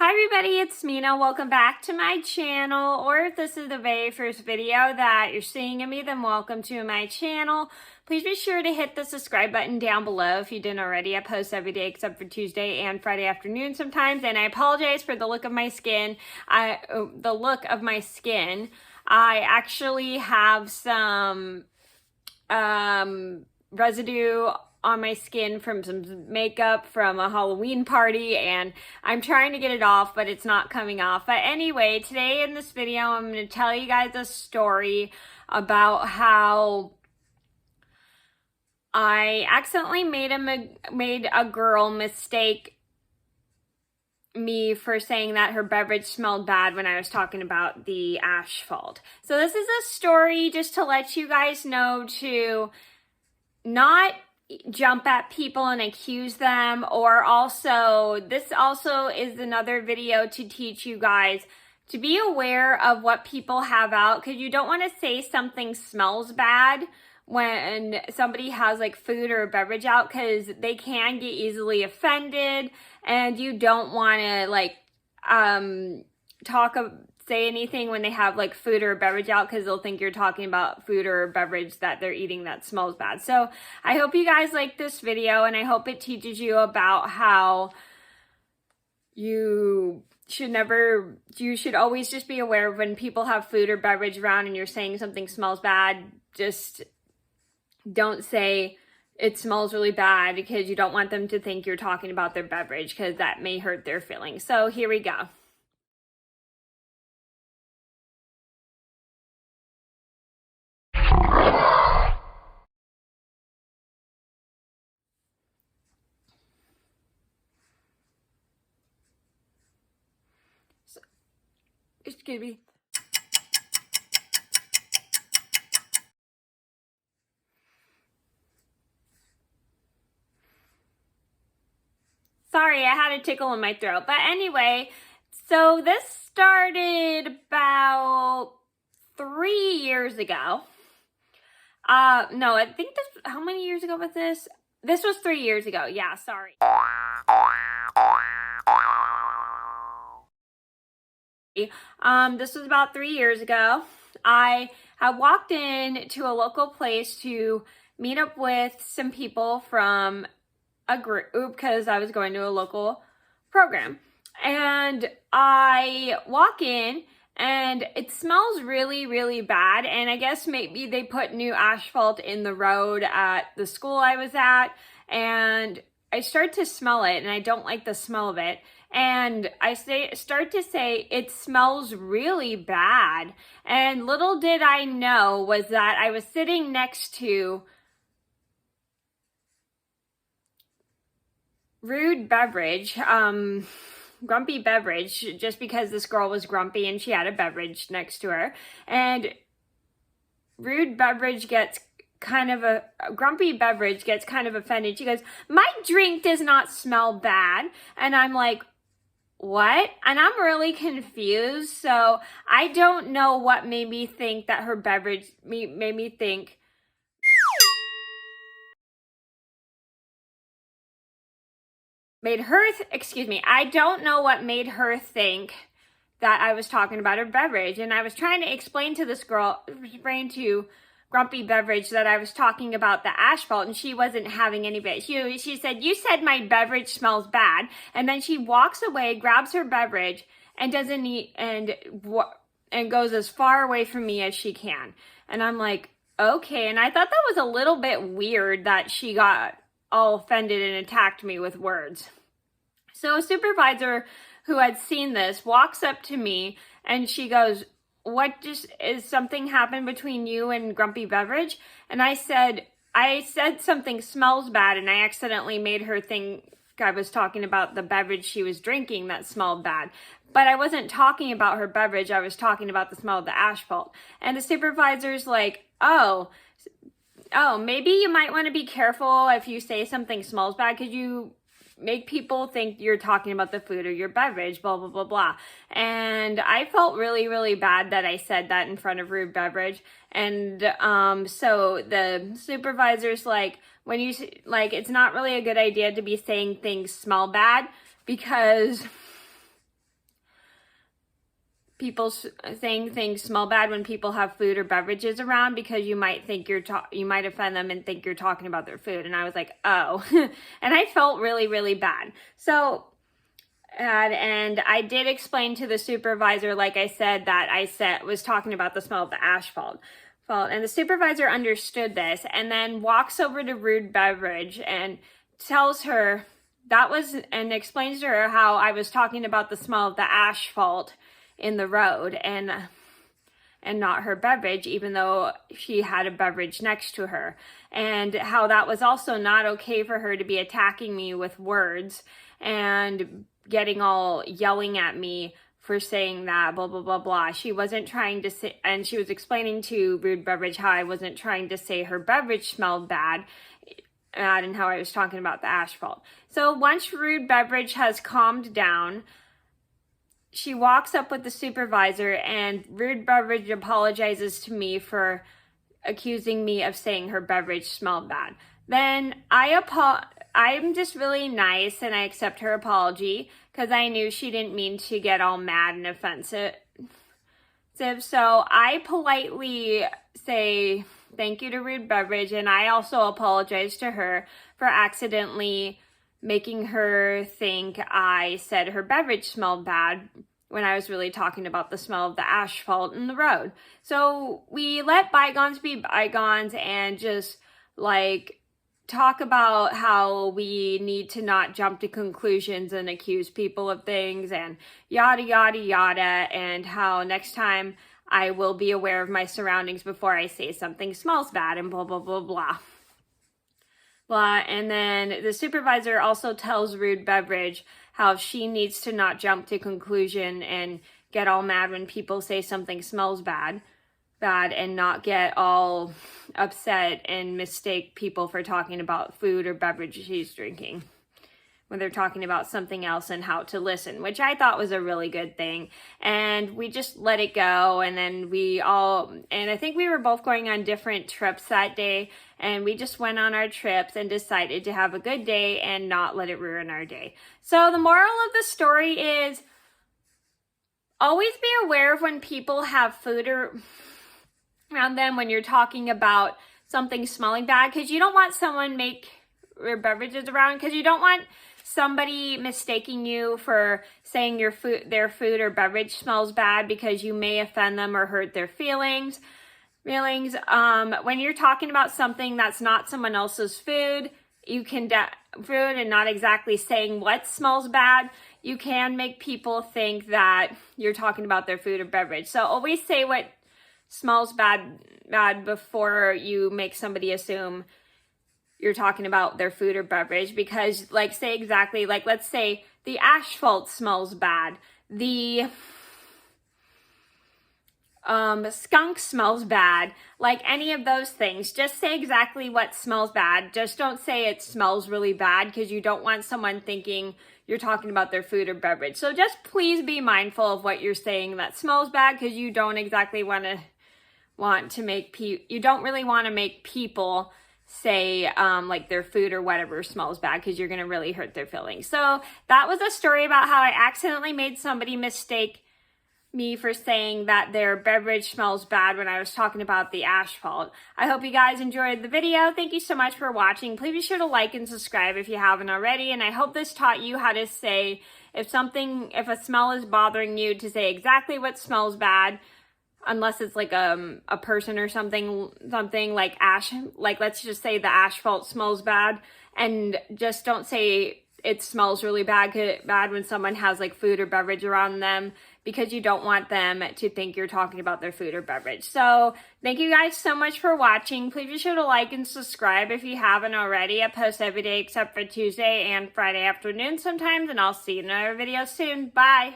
Hi everybody, it's Mena. Welcome back to my channel, or if this is the very first video that you're seeing of me, then welcome to my channel. Please be sure to hit the subscribe button down below if you didn't already. I post every day except for Tuesday and Friday afternoon sometimes, and I apologize for the look of my skin. I actually have some residue on my skin from some makeup from a Halloween party, and I'm trying to get it off, but it's not coming off. But anyway, today in this video, I'm going to tell you guys a story about how I accidentally made a girl mistake me for saying that her beverage smelled bad when I was talking about the asphalt. So this is a story just to let you guys know to not jump at people and accuse them, or this also is another video to teach you guys to be aware of what people have out, because you don't want to say something smells bad when somebody has like food or a beverage out, because they can get easily offended, and you don't want to say anything when they have like food or a beverage out, because they'll think you're talking about food or a beverage that they're eating that smells bad. So I hope you guys like this video, and I hope it teaches you about how you should always just be aware of when people have food or beverage around and you're saying something smells bad. Just don't say it smells really bad, because you don't want them to think you're talking about their beverage, because that may hurt their feelings. So here we go. Excuse me. Sorry, I had a tickle in my throat. But anyway, so this started about 3 years ago. No, I think how many years ago was this? This was 3 years ago. Yeah, sorry. This was about 3 years ago. I had walked in to a local place to meet up with some people from a group, because I was going to a local program. And I walk in and it smells really, really bad. And I guess maybe they put new asphalt in the road at the school I was at. And I start to smell it, and I don't like the smell of it. And I start to say, it smells really bad. And little did I know was that I was sitting next to rude beverage, grumpy beverage, just because this girl was grumpy and she had a beverage next to her. And rude beverage gets grumpy beverage gets kind of offended. She goes, "My drink does not smell bad." And I'm like, what? And I'm really confused. So I don't know what made me think that her beverage made me think I don't know what made her think that I was talking about her beverage. And I was trying to explain to this girl, to Grumpy Beverage, that I was talking about the asphalt, and she wasn't having any of it. She said, "You said my beverage smells bad." And then she walks away, grabs her beverage, and doesn't eat, and goes as far away from me as she can. And I'm like, okay. And I thought that was a little bit weird that she got all offended and attacked me with words. So a supervisor who had seen this walks up to me, and she goes, is something happened between you and Grumpy Beverage? And I said something smells bad, and I accidentally made her think I was talking about the beverage she was drinking that smelled bad. But I wasn't talking about her beverage, I was talking about the smell of the asphalt. And the supervisor's like, oh, maybe you might want to be careful if you say something smells bad, because you make people think you're talking about the food or your beverage, blah, blah, blah, blah. And I felt really, really bad that I said that in front of Rude Beverage. And so the supervisor's like, it's not really a good idea to be saying things smell bad, because people saying things smell bad when people have food or beverages around, because you might think you might offend them and think you're talking about their food. And I was like, oh, and I felt really, really bad. So, and I did explain to the supervisor, like I said, that was talking about the smell of the asphalt. And the supervisor understood this, and then walks over to Rude Beverage and tells her and explains to her how I was talking about the smell of the asphalt in the road and not her beverage, even though she had a beverage next to her, and how that was also not okay for her to be attacking me with words and getting all yelling at me for saying that, blah, blah, blah, blah. She wasn't trying to say, and she was explaining to Rude Beverage how I wasn't trying to say her beverage smelled bad, and how I was talking about the asphalt. So once Rude Beverage has calmed down, she walks up with the supervisor, and Rude Beverage apologizes to me for accusing me of saying her beverage smelled bad. Then I'm just really nice, and I accept her apology because I knew she didn't mean to get all mad and offensive. So I politely say thank you to Rude Beverage, and I also apologize to her for accidentally making her think I said her beverage smelled bad when I was really talking about the smell of the asphalt in the road. So we let bygones be bygones and just like talk about how we need to not jump to conclusions and accuse people of things and yada, yada, yada, and how next time I will be aware of my surroundings before I say something smells bad and blah, blah, blah, blah. And then the supervisor also tells Rude Beverage how she needs to not jump to conclusion and get all mad when people say something smells bad, and not get all upset and mistake people for talking about food or beverage she's drinking when they're talking about something else, and how to listen, which I thought was a really good thing. And we just let it go. And then I think we were both going on different trips that day, and we just went on our trips and decided to have a good day and not let it ruin our day. So the moral of the story is always be aware of when people have food around them when you're talking about something smelling bad, because you don't want someone or beverages around, because you don't want somebody mistaking you for saying their food or beverage smells bad, because you may offend them or hurt their feelings. When you're talking about something that's not someone else's food, food and not exactly saying what smells bad, you can make people think that you're talking about their food or beverage. So always say what smells bad before you make somebody assume you're talking about their food or beverage, because let's say the asphalt smells bad, the skunk smells bad, like any of those things. Just say exactly what smells bad. Just don't say it smells really bad, because you don't want someone thinking you're talking about their food or beverage. So just please be mindful of what you're saying that smells bad, because you don't exactly want to make people say like their food or whatever smells bad, because you're going to really hurt their feelings. So that was a story about how I accidentally made somebody mistake me for saying that their beverage smells bad when I was talking about the asphalt. I hope you guys enjoyed the video. Thank you so much for watching. Please be sure to like and subscribe if you haven't already. And I hope this taught you how to say if a smell is bothering you, to say exactly what smells bad, unless it's like a person or something like let's just say the asphalt smells bad, and just don't say it smells really bad when someone has like food or beverage around them, because you don't want them to think you're talking about their food or beverage. So thank you guys so much for watching. Please be sure to like and subscribe if you haven't already. I post every day except for Tuesday and Friday afternoon sometimes, and I'll see you in another video soon. Bye.